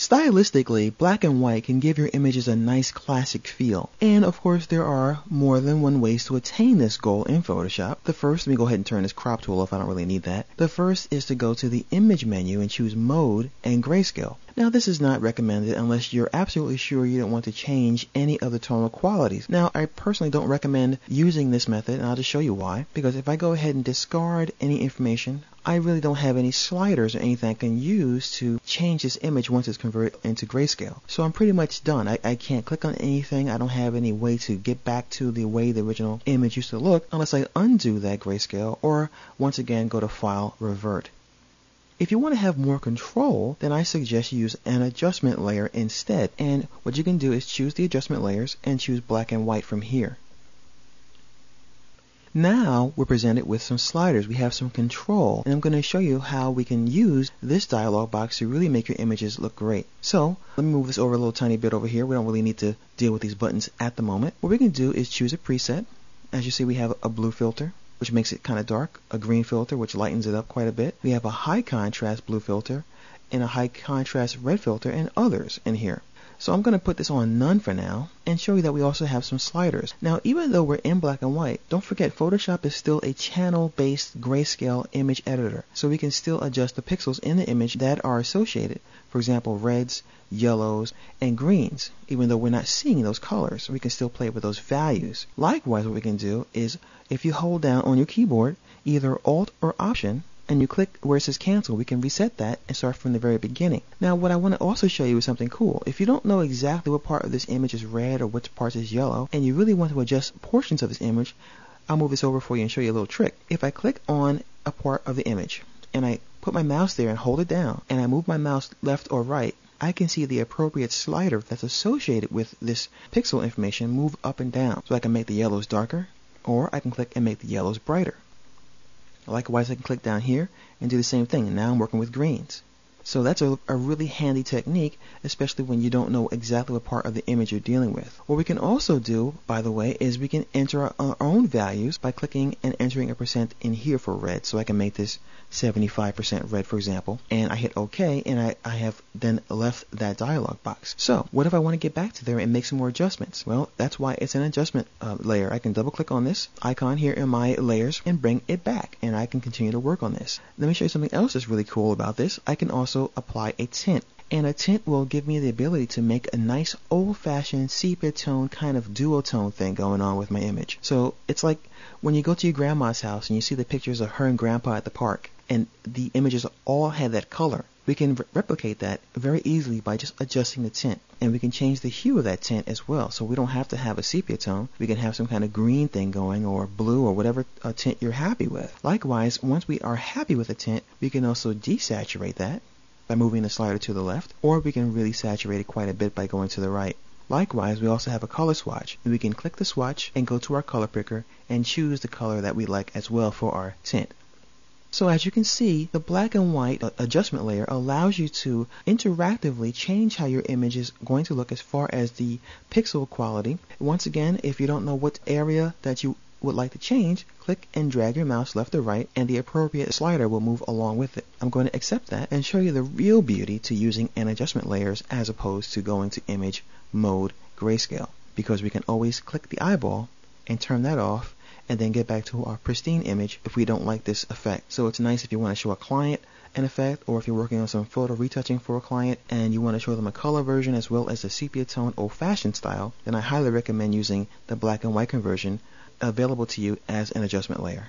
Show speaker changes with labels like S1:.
S1: Stylistically, black and white can give your images a nice classic feel. And of course there are more than one ways to attain this goal in Photoshop. The first, let me go ahead and turn this crop tool off, I don't really need that. The first is to go to the image menu and choose mode and grayscale. Now this is not recommended unless you're absolutely sure you don't want to change any of the tonal qualities. Now I personally don't recommend using this method, and I'll just show you why. Because if I go ahead and discard any information, I really don't have any sliders or anything I can use to change this image once it's converted into grayscale. So I'm pretty much done. I can't click on anything. I don't have any way to get back to the way the original image used to look unless I undo that grayscale or once again go to File, Revert. If you want to have more control, then I suggest you use an adjustment layer instead. And what you can do is choose the adjustment layers and choose black and white from here. Now we're presented with some sliders. We have some control, and I'm going to show you how we can use this dialog box to really make your images look great. So let me move this over a little tiny bit over here. We don't really need to deal with these buttons at the moment. What we can do is choose a preset. As you see, we have a blue filter, which makes it kind of dark, a green filter, which lightens it up quite a bit. We have a high contrast blue filter and a high contrast red filter and others in here. So I'm going to put this on none for now and show you that we also have some sliders. Now even though we're in black and white, don't forget Photoshop is still a channel-based grayscale image editor. So we can still adjust the pixels in the image that are associated. For example, reds, yellows, and greens. Even though we're not seeing those colors, we can still play with those values. Likewise, what we can do is if you hold down on your keyboard either Alt or Option, and you click where it says cancel, we can reset that and start from the very beginning. Now what I want to also show you is something cool. If you don't know exactly what part of this image is red or which part is yellow, and you really want to adjust portions of this image, I'll move this over for you and show you a little trick. If I click on a part of the image and I put my mouse there and hold it down and I move my mouse left or right, I can see the appropriate slider that's associated with this pixel information move up and down. So I can make the yellows darker, or I can click and make the yellows brighter. Likewise, I can click down here and do the same thing, and now I'm working with greens. So that's a really handy technique, especially when you don't know exactly what part of the image you're dealing with. What we can also do, by the way, is we can enter our own values by clicking and entering a percent in here for red. So I can make this 75% red, for example, and I hit OK, and I have then left that dialog box. So what if I want to get back to there and make some more adjustments? Well, that's why it's an adjustment layer. I can double click on this icon here in my layers and bring it back, and I can continue to work on this. Let me show you something else that's really cool about this. I can also apply a tint. And a tint will give me the ability to make a nice old-fashioned sepia tone kind of duotone thing going on with my image. So it's like when you go to your grandma's house and you see the pictures of her and grandpa at the park and the images all have that color. We can replicate that very easily by just adjusting the tint. And we can change the hue of that tint as well. So we don't have to have a sepia tone. We can have some kind of green thing going, or blue, or whatever tint you're happy with. Likewise, once we are happy with a tint, we can also desaturate that by moving the slider to the left, or we can really saturate it quite a bit by going to the right. Likewise, we also have a color swatch, and we can click the swatch and go to our color picker and choose the color that we like as well for our tint. So as you can see, the black and white adjustment layer allows you to interactively change how your image is going to look as far as the pixel quality. Once again, if you don't know what area that you would like to change, click and drag your mouse left or right, and the appropriate slider will move along with it. I'm going to accept that and show you the real beauty to using an adjustment layers as opposed to going to image mode grayscale, because we can always click the eyeball and turn that off and then get back to our pristine image if we don't like this effect. So it's nice if you want to show a client an effect, or if you're working on some photo retouching for a client and you want to show them a color version as well as the sepia tone old-fashioned style, then I highly recommend using the black and white conversion available to you as an adjustment layer.